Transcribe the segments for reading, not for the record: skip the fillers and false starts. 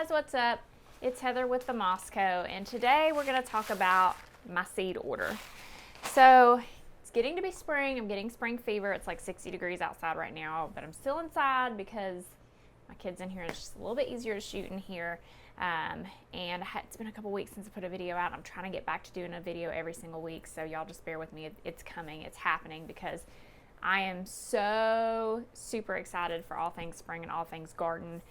guys, what's up? It's Heather with the Moscow, and today we're going to talk about my seed order. So it's getting to be spring. I'm getting spring fever. It's like 60 degrees outside right now, but I'm still inside because my kid's in here. It's just a little bit easier to shoot in here. It's been a couple weeks since I put a video out. I'm trying to get back to doing a video every single week, so y'all just bear with me. It's coming. It's happening because I am so super excited for all things spring and all things garden.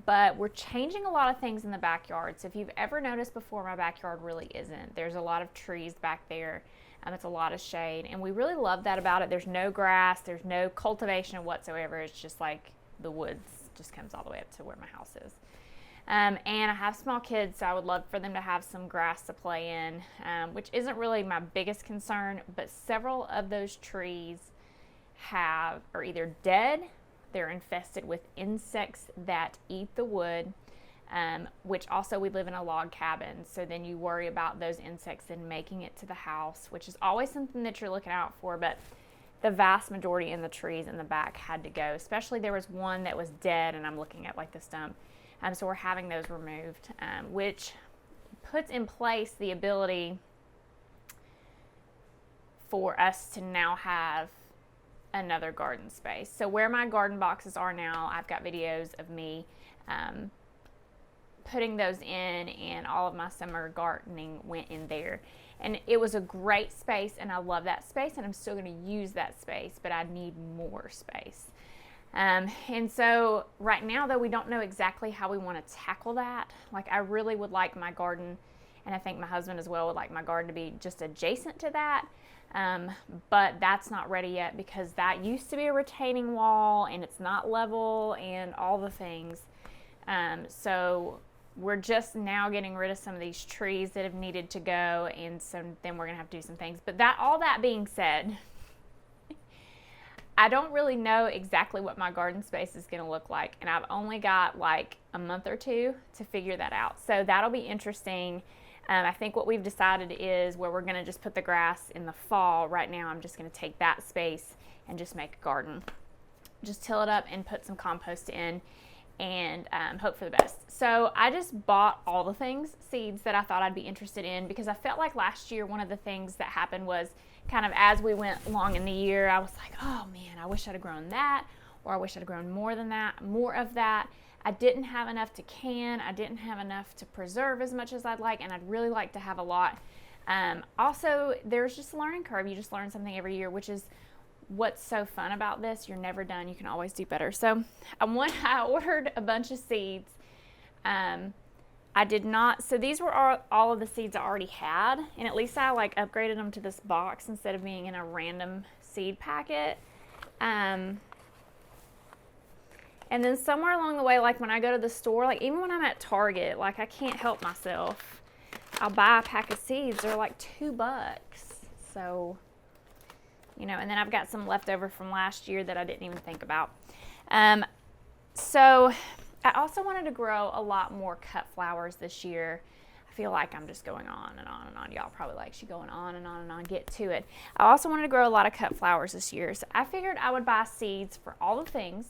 But we're changing a lot of things in the backyard. So if you've ever noticed before, my backyard really isn't. There's a lot of trees back there. It's a lot of shade, and we really love that about it. There's no grass. There's no cultivation whatsoever. It's just like the woods just comes all the way up to where my house is. And I have small kids, so I would love for them to have some grass to play in, which isn't really my biggest concern, but several of those trees are either dead, they're infested with insects that eat the wood, which also we live in a log cabin, so then you worry about those insects then making it to the house, which is always something that you're looking out for. But the vast majority in the trees in the back had to go, especially there was one that was dead, and I'm looking at like the stump. So we're having those removed, which puts in place the ability for us to now have another garden space. So where my garden boxes are now, I've got videos of me putting those in, and all of my summer gardening went in there. And it was a great space, and I love that space, and I'm still going to use that space, but I need more space. And so right now, though, we don't know exactly how we want to tackle that. Like, I really would like my garden, and I think my husband as well would like my garden to be just adjacent to that. But that's not ready yet because that used to be a retaining wall, and it's not level and all the things. So we're just now getting rid of some of these trees that have needed to go, and so then we're gonna have to do some things. But all that being said, I don't really know exactly what my garden space is going to look like, and I've only got like a month or two to figure that out. So that'll be interesting. I think what we've decided is where we're going to just put the grass in the fall. Right now, I'm just going to take that space and just make a garden. Just till it up and put some compost in, and hope for the best. So I just bought all the seeds that I thought I'd be interested in, because I felt like last year one of the things that happened was kind of as we went along in the year, I was like, oh man, I wish I'd have grown that, or I wish I'd have grown more of that. I didn't have enough to can. I didn't have enough to preserve as much as I'd like, and I'd really like to have a lot. Also, there's just a learning curve. You just learn something every year, which is what's so fun about this. You're never done. You can always do better. So I ordered a bunch of seeds. I did not, so these were all of the seeds I already had, and at least I like upgraded them to this box instead of being in a random seed packet. And then somewhere along the way, like when I go to the store, like even when I'm at Target, like I can't help myself. I'll buy a pack of seeds. They're like $2. So, you know, and then I've got some left over from last year that I didn't even think about. So I also wanted to grow a lot more cut flowers this year. I feel like I'm just going on and on and on. Y'all probably like, she going on and on and on. Get to it. I also wanted to grow a lot of cut flowers this year. So I figured I would buy seeds for all the things.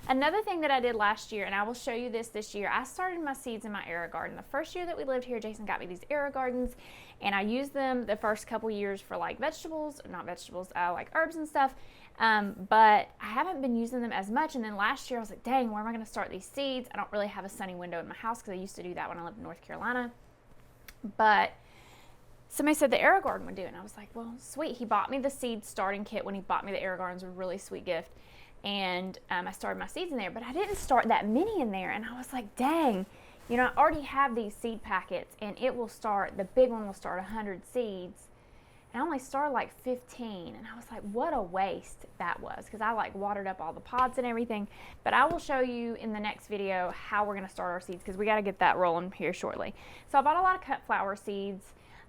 Another thing that I did last year, and I will show you this year, I started my seeds in my AeroGarden. The first year that we lived here, Jason got me these AeroGardens, and I used them the first couple years for like like herbs and stuff. But I haven't been using them as much. And then last year I was like, dang, where am I going to start these seeds? I don't really have a sunny window in my house because I used to do that when I lived in North Carolina. But somebody said the AeroGarden would do it. And I was like, well, sweet. He bought me the seed starting kit when he bought me the AeroGarden. It was a really sweet gift. And I started my seeds in there, but I didn't start that many in there. And I was like, dang, you know, I already have these seed packets, and the big one will start 100 seeds. And I only started like 15, and I was like, what a waste that was, because I like watered up all the pods and everything. But I will show you in the next video how we're going to start our seeds, because we got to get that rolling here shortly. So I bought a lot of cut flower seeds,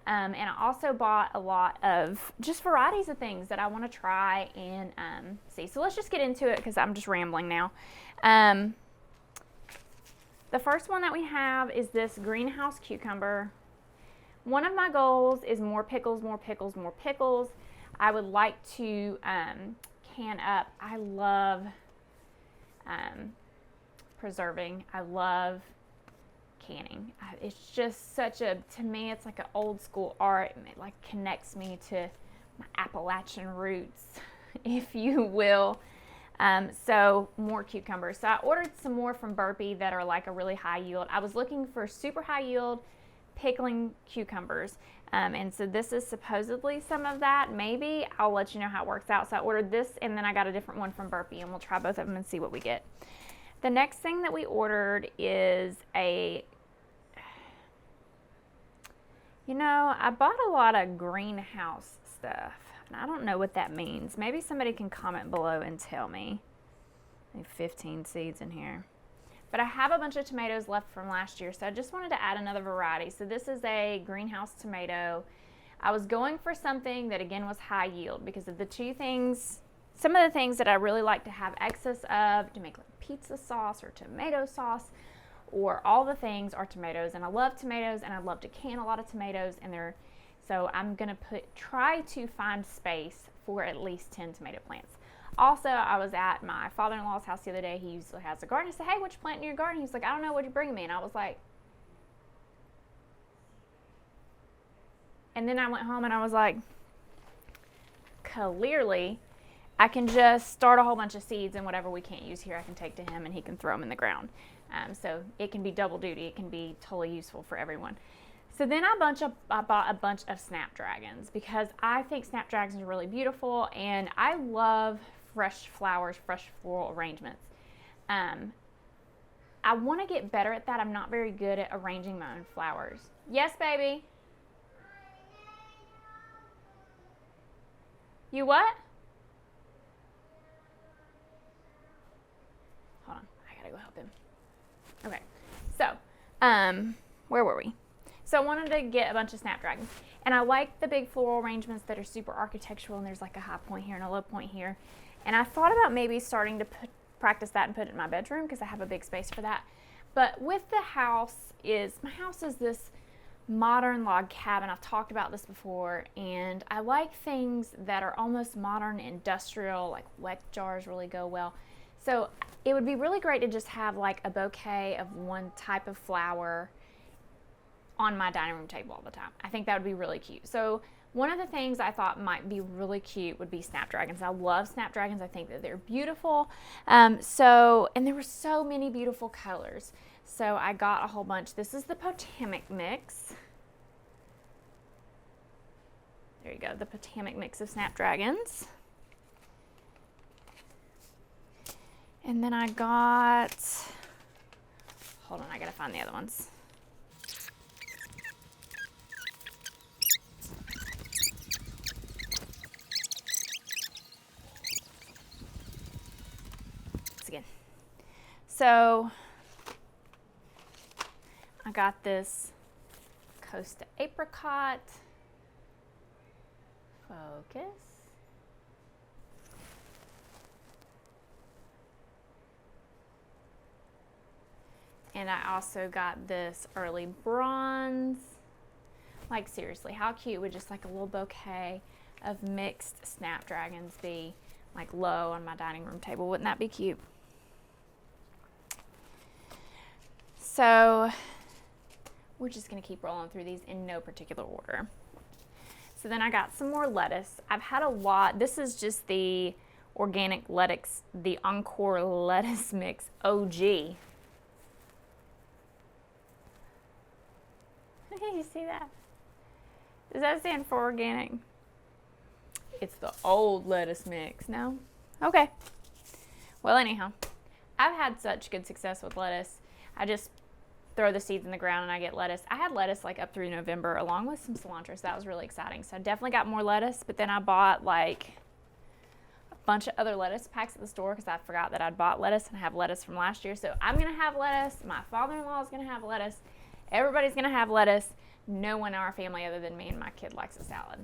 and I also bought a lot of just varieties of things that I want to try and see. So let's just get into it, because I'm just rambling now. The first one that we have is this greenhouse cucumber. One of my goals is more pickles, more pickles, more pickles. I would like to can up. I love preserving. I love canning. It's just such a, to me, it's like an old school art, and it like connects me to my Appalachian roots, if you will. So more cucumbers. So I ordered some more from Burpee that are like a really high yield. I was looking for super high yield pickling cucumbers. And so this is supposedly some of that. Maybe I'll let you know how it works out. So I ordered this, and then I got a different one from Burpee, and we'll try both of them and see what we get. The next thing that we ordered is I bought a lot of greenhouse stuff, and I don't know what that means. Maybe somebody can comment below and tell me. I have 15 seeds in here. But I have a bunch of tomatoes left from last year, so I just wanted to add another variety. So this is a greenhouse tomato. I was going for something that again was high yield because of the two things, some of the things that I really like to have excess of to make like pizza sauce or tomato sauce, or all the things are tomatoes. And I love tomatoes, and I love to can a lot of tomatoes, and so I'm gonna try to find space for at least 10 tomato plants. Also, I was at my father-in-law's house the other day. He usually has a garden. I said, hey, what you planting in your garden? He's like, I don't know, what you bringing me? And I was like, and then I went home and I was like, clearly I can just start a whole bunch of seeds, and whatever we can't use here, I can take to him and he can throw them in the ground. So it can be double duty. It can be totally useful for everyone. So then I bought a bunch of snapdragons because I think snapdragons are really beautiful, and I love fresh flowers, fresh floral arrangements. I want to get better at that. I'm not very good at arranging my own flowers. Yes, baby? You what? Hold on, I gotta go help him. Okay, so where were we? So I wanted to get a bunch of snapdragons, and I like the big floral arrangements that are super architectural, and there's like a high point here and a low point here. And I thought about maybe starting to practice that and put it in my bedroom because I have a big space for that. But with my house is this modern log cabin. I've talked about this before, and I like things that are almost modern industrial, like wet jars really go well. So it would be really great to just have like a bouquet of one type of flower on my dining room table all the time. I think that would be really cute. So one of the things I thought might be really cute would be snapdragons. I love snapdragons. I think that they're beautiful. And there were so many beautiful colors. So I got a whole bunch. This is the Potamic mix. There you go, the Potamic mix of snapdragons. And then I got, hold on, I gotta find the other ones. So I got this Costa Apricot Focus. And I also got this early bronze. Like seriously, how cute would just like a little bouquet of mixed snapdragons be like low on my dining room table? Wouldn't that be cute? So we're just gonna keep rolling through these in no particular order. So then I got some more lettuce. I've had a lot. This is just the organic lettuce, the Encore Lettuce mix OG. You see that? Does that stand for organic? It's the old lettuce mix, no? Okay. Well, anyhow, I've had such good success with lettuce. I just throw the seeds in the ground and I get lettuce. I had lettuce like up through November along with some cilantro, so that was really exciting. So I definitely got more lettuce, but then I bought like a bunch of other lettuce packs at the store because I forgot that I'd bought lettuce, and I have lettuce from last year. So I'm gonna have lettuce, my father-in-law is gonna have lettuce, everybody's gonna have lettuce. No one in our family other than me and my kid likes a salad.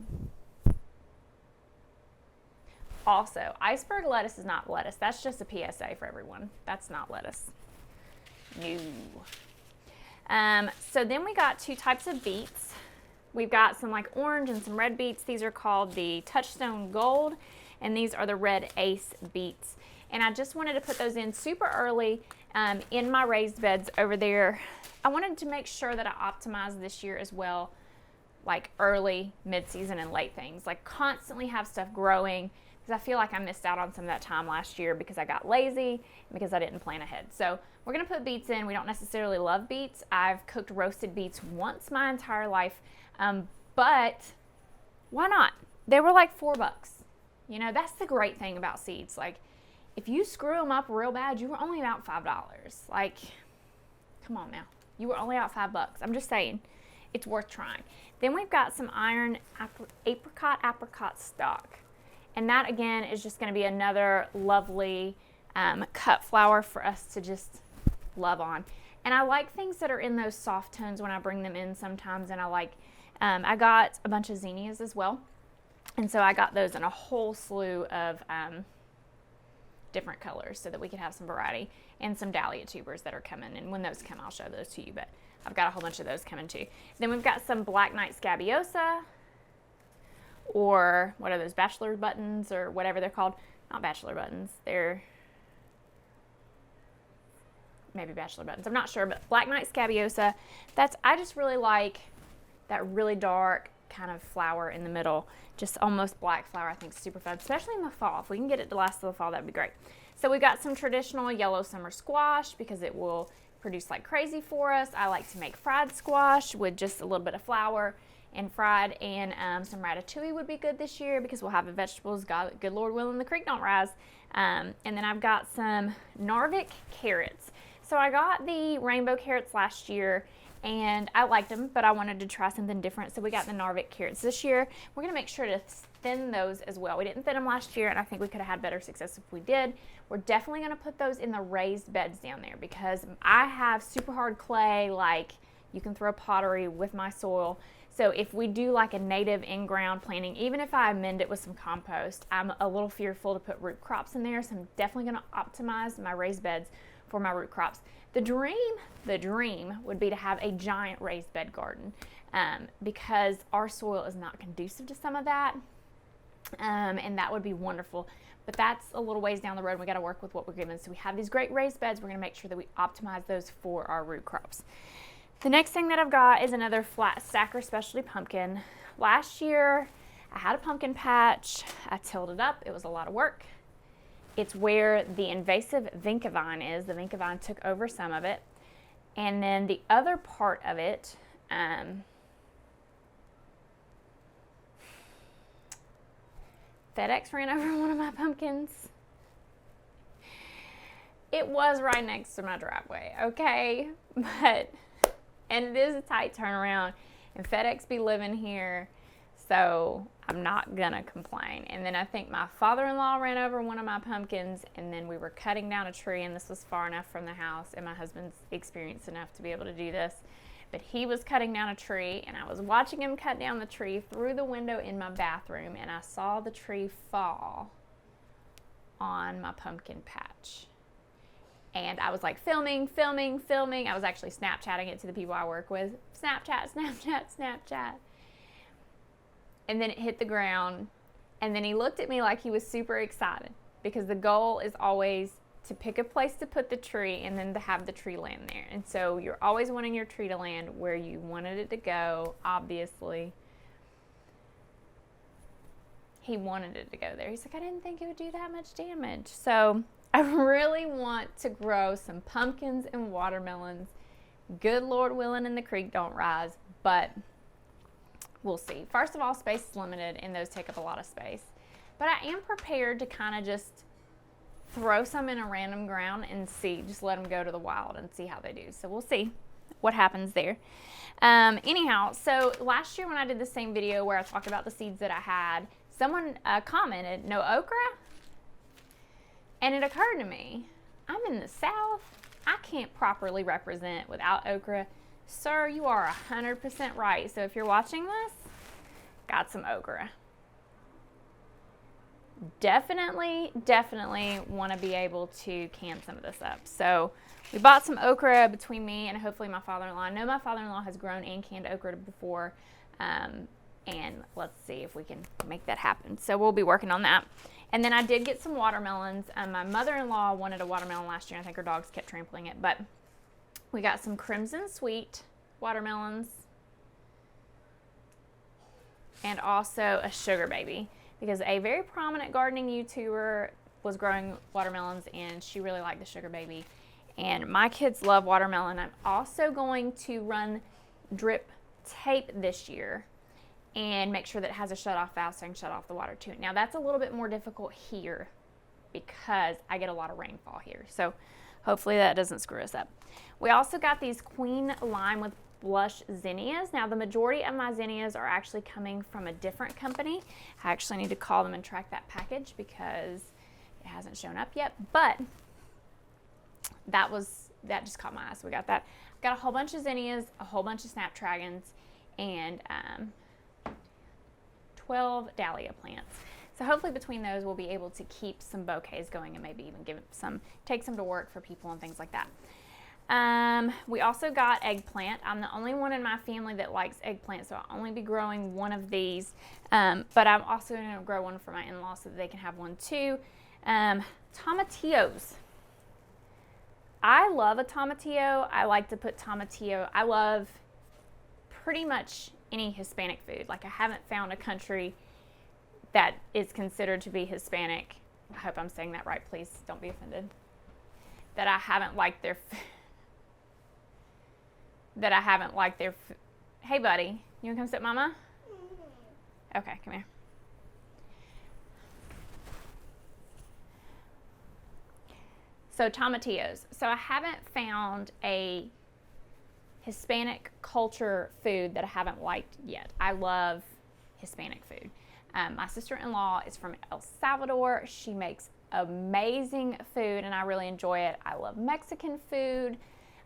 Also, iceberg lettuce is not lettuce. That's just a PSA for everyone. That's not lettuce. No. So then we got two types of beets. We've got some like orange and some red beets. These are called the Touchstone Gold, and these are the Red Ace beets. And I just wanted to put those in super early in my raised beds over there I wanted to make sure that I optimized this year as well, like early, mid-season, and late things. Like constantly have stuff growing, because I feel like I missed out on some of that time last year because I got lazy and because I didn't plan ahead. So we're gonna put beets in. We don't necessarily love beets. I've cooked roasted beets once my entire life, but why not? They were like $4. You know, that's the great thing about seeds. Like, if you screw them up real bad, you were only out $5. Like, come on now. You were only out $5. I'm just saying, it's worth trying. Then we've got some iron apricot stock. And that, again, is just going to be another lovely cut flower for us to just love on. And I like things that are in those soft tones when I bring them in sometimes. And I like, I got a bunch of zinnias as well. And so I got those in a whole slew of different colors so that we could have some variety, and some dahlia tubers that are coming. And when those come, I'll show those to you, but I've got a whole bunch of those coming too. Then we've got some black knight scabiosa, or what are those, bachelor buttons or whatever they're called. Not bachelor buttons, they're maybe bachelor buttons, I'm not sure, but black knight scabiosa. I just really like that really dark kind of flower in the middle, just almost black flower. I think super fun, especially in the fall. If we can get it to last till the fall, that'd be great. So we got some traditional yellow summer squash because it will produce like crazy for us. I like to make fried squash with just a little bit of flour and fried, and some ratatouille would be good this year because we'll have the vegetables. God, good Lord willing, the creek don't rise. And then I've got some Narvik carrots. So I got the rainbow carrots last year, and I liked them, but I wanted to try something different. So we got the Narvik carrots this year. We're gonna make sure to thin those as well. We didn't thin them last year, and I think we could have had better success if we did. We're definitely gonna put those in the raised beds down there because I have super hard clay, like you can throw pottery with my soil. So if we do like a native in-ground planting, even if I amend it with some compost, I'm a little fearful to put root crops in there. So I'm definitely gonna optimize my raised beds for my root crops. The dream would be to have a giant raised bed garden, because our soil is not conducive to some of that, and that would be wonderful. But that's a little ways down the road. We got to work with what we're given. So we have these great raised beds. We're going to make sure that we optimize those for our root crops. The next thing that I've got is another flat stacker specialty pumpkin. Last year, I had a pumpkin patch. I tilled it up. It was a lot of work. It's where the invasive vinca vine is. The vinca vine took over some of it. And then the other part of it, FedEx ran over one of my pumpkins. It was right next to my driveway, okay? And it is a tight turnaround, and FedEx be living here, so I'm not gonna complain. And then I think my father-in-law ran over one of my pumpkins, and then we were cutting down a tree, and this was far enough from the house, and my husband's experienced enough to be able to do this. But he was cutting down a tree, and I was watching him cut down the tree through the window in my bathroom, and I saw the tree fall on my pumpkin patch. And I was like filming. I was actually Snapchatting it to the people I work with. Snapchat. And then it hit the ground, and then he looked at me like he was super excited, because the goal is always to pick a place to put the tree and then to have the tree land there. And so you're always wanting your tree to land where you wanted it to go, obviously. He wanted it to go there. He's like, I didn't think it would do that much damage. So I really want to grow some pumpkins and watermelons. Good Lord willing, and the creek don't rise, but we'll see. First of all, space is limited, and those take up a lot of space. But I am prepared to kind of just throw some in a random ground and see, just let them go to the wild and see how they do. So we'll see what happens there. Anyhow, so last year when I did the same video where I talked about the seeds that I had, someone commented, no okra? And it occurred to me, I'm in the South. I can't properly represent without okra. Sir, you are 100% right. So if you're watching this, got some okra. Definitely want to be able to can some of this up. So we bought some okra between me and hopefully my father-in-law. I know my father-in-law has grown and canned okra before, and let's see if we can make that happen. So we'll be working on that. And then I did get some watermelons. My mother-in-law wanted a watermelon last year. I think her dogs kept trampling it, but We got some Crimson Sweet watermelons and also a Sugar Baby, because a very prominent gardening YouTuber was growing watermelons and she really liked the Sugar Baby. And my kids love watermelon. I'm also going to run drip tape this year and make sure that it has a shut-off valve so I can shut off the water to it. Now that's a little bit more difficult here because I get a lot of rainfall here. So hopefully that doesn't screw us up. We also got these Queen Lime with Blush zinnias. Now the majority of my zinnias are actually coming from a different company. I actually need to call them and track that package because it hasn't shown up yet, but that just caught my eye, so we got that. Got a whole bunch of zinnias, a whole bunch of snapdragons, and 12 dahlia plants. So hopefully between those we'll be able to keep some bouquets going and maybe even take some to work for people and things like that. We also got eggplant. I'm the only one in my family that likes eggplant, so I'll only be growing one of these, but I'm also going to grow one for my in-laws so that they can have one too. Tomatillos. I love a tomatillo. I like to put tomatillo. I love pretty much any Hispanic food. Like, I haven't found a country that is considered to be Hispanic. I hope I'm saying that right. Please don't be offended. That I haven't liked their Hey, buddy, you want to come sit, Mama? Okay, come here. So tomatillos. So I haven't found a Hispanic culture food that I haven't liked yet. I love Hispanic food. My sister-in-law is from El Salvador. She makes amazing food and I really enjoy it. I love Mexican food.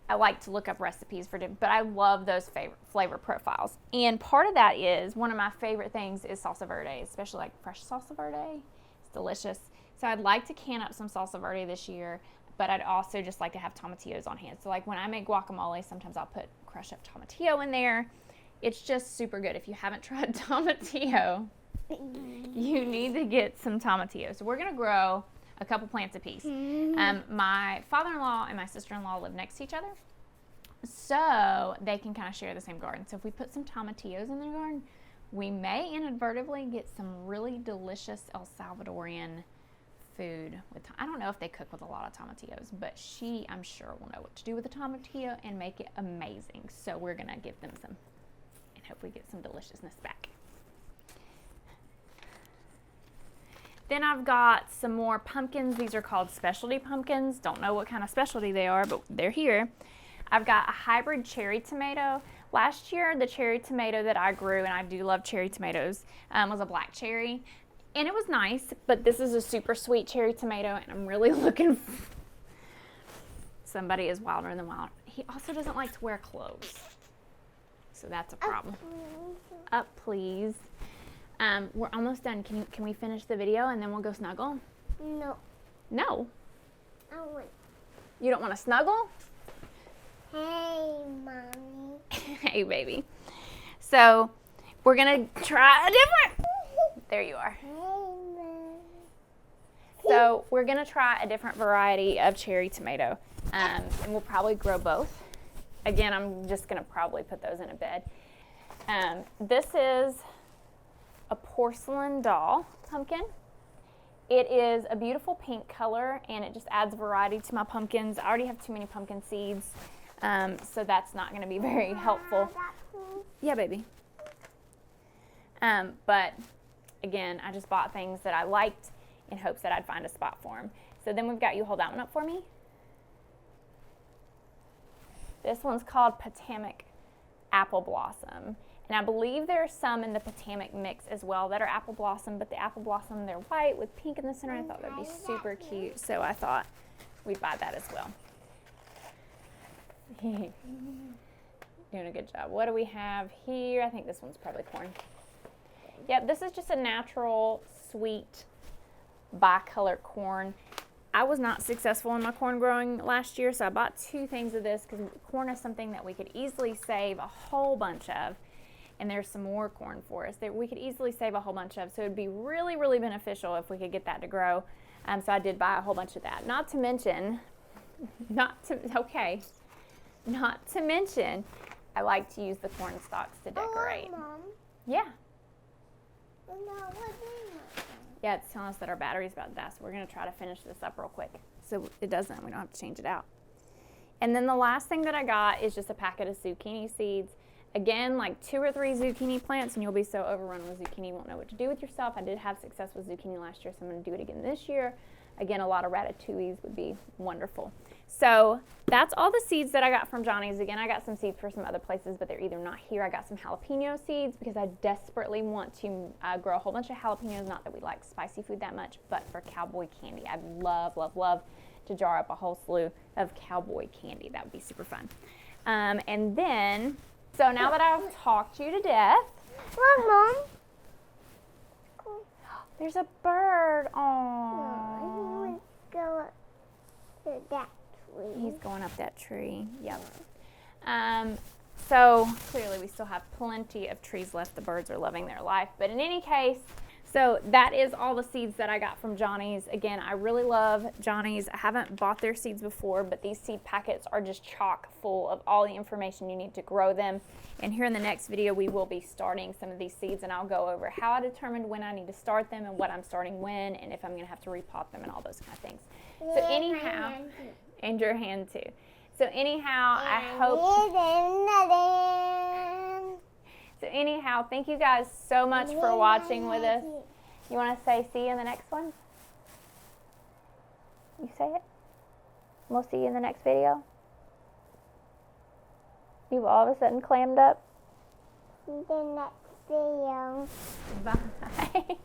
I like to look up recipes for different, but I love those flavor profiles. And part of that is, one of my favorite things is salsa verde, especially like fresh salsa verde. It's delicious. So I'd like to can up some salsa verde this year, but I'd also just like to have tomatillos on hand. So like when I make guacamole, sometimes I'll put crushed up tomatillo in there. It's just super good. If you haven't tried tomatillo, you need to get some tomatillo. So we're gonna grow a couple plants apiece. My father-in-law and my sister-in-law live next to each other, so they can kind of share the same garden. So if we put some tomatillos in their garden, we may inadvertently get some really delicious El Salvadorian food. I don't know if they cook with a lot of tomatillos, but she, I'm sure, will know what to do with the tomatillo and make it amazing. So we're gonna give them some and hopefully get some deliciousness back. Then I've got some more pumpkins. These are called specialty pumpkins. Don't know what kind of specialty they are, but they're here. I've got a hybrid cherry tomato. Last year, the cherry tomato that I grew, and I do love cherry tomatoes, was a black cherry. And it was nice, but this is a super sweet cherry tomato, and I'm really looking for... Somebody is wilder than wild. He also doesn't like to wear clothes, so that's a problem. Up, please. We're almost done. Can we finish the video and then we'll go snuggle? No. No? I want. You don't want to snuggle? Hey, Mommy. Hey, baby. So we're going to try a different... There you are. Hey, Mom. So we're going to try a different variety of cherry tomato. And we'll probably grow both. Again, I'm just going to probably put those in a bed. This is a porcelain doll pumpkin. It is a beautiful pink color and it just adds variety to my pumpkins. I already have too many pumpkin seeds, so that's not going to be very helpful. Yeah, baby. But again, I just bought things that I liked in hopes that I'd find a spot for them. So then we've got, you hold that one up for me. This one's called Potamic Apple Blossom. And I believe there are some in the Potamic mix as well that are apple blossom, but the apple blossom, they're white with pink in the center. I thought that'd be super cute, so I thought we'd buy that as well. Doing a good job. What do we have here? I think this one's probably corn. Yep, this is just a natural, sweet, bicolor corn. I was not successful in my corn growing last year, so I bought 2 things of this because corn is something that we could easily save a whole bunch of. And there's some more corn for us that we could easily save a whole bunch of. So it'd be really, really beneficial if we could get that to grow. So I did buy a whole bunch of that. Not to mention, okay. Not to mention, I like to use the corn stalks to decorate. Mom. Yeah. No, what Yeah, it's telling us that our battery's about to die, so we're going to try to finish this up real quick. So it doesn't, we don't have to change it out. And then the last thing that I got is just a packet of zucchini seeds. Again, like 2 or 3 zucchini plants, and you'll be so overrun with zucchini you won't know what to do with yourself. I did have success with zucchini last year, so I'm going to do it again this year. Again, a lot of ratatouilles would be wonderful. So that's all the seeds that I got from Johnny's. Again, I got some seeds for some other places, but they're either not here. I got some jalapeno seeds because I desperately want to grow a whole bunch of jalapenos. Not that we like spicy food that much, but for cowboy candy. I'd love, love, love to jar up a whole slew of cowboy candy. That would be super fun. And then, so now that I've talked you to death. What, Mom? There's a bird. No, Aww. he would go up to that tree. He's going up that tree. Yep. So clearly we still have plenty of trees left. The birds are loving their life. But in any case, so that is all the seeds that I got from Johnny's. Again, I really love Johnny's. I haven't bought their seeds before, but these seed packets are just chock full of all the information you need to grow them. And here in the next video, we will be starting some of these seeds, and I'll go over how I determined when I need to start them and what I'm starting when, and if I'm going to have to repot them and all those kind of things. So anyhow, and your hand too. So anyhow, So anyhow, thank you guys so much for watching with us. You want to say see you in the next one? You say it? We'll see you in the next video. You've all of a sudden clammed up. The next video. Bye.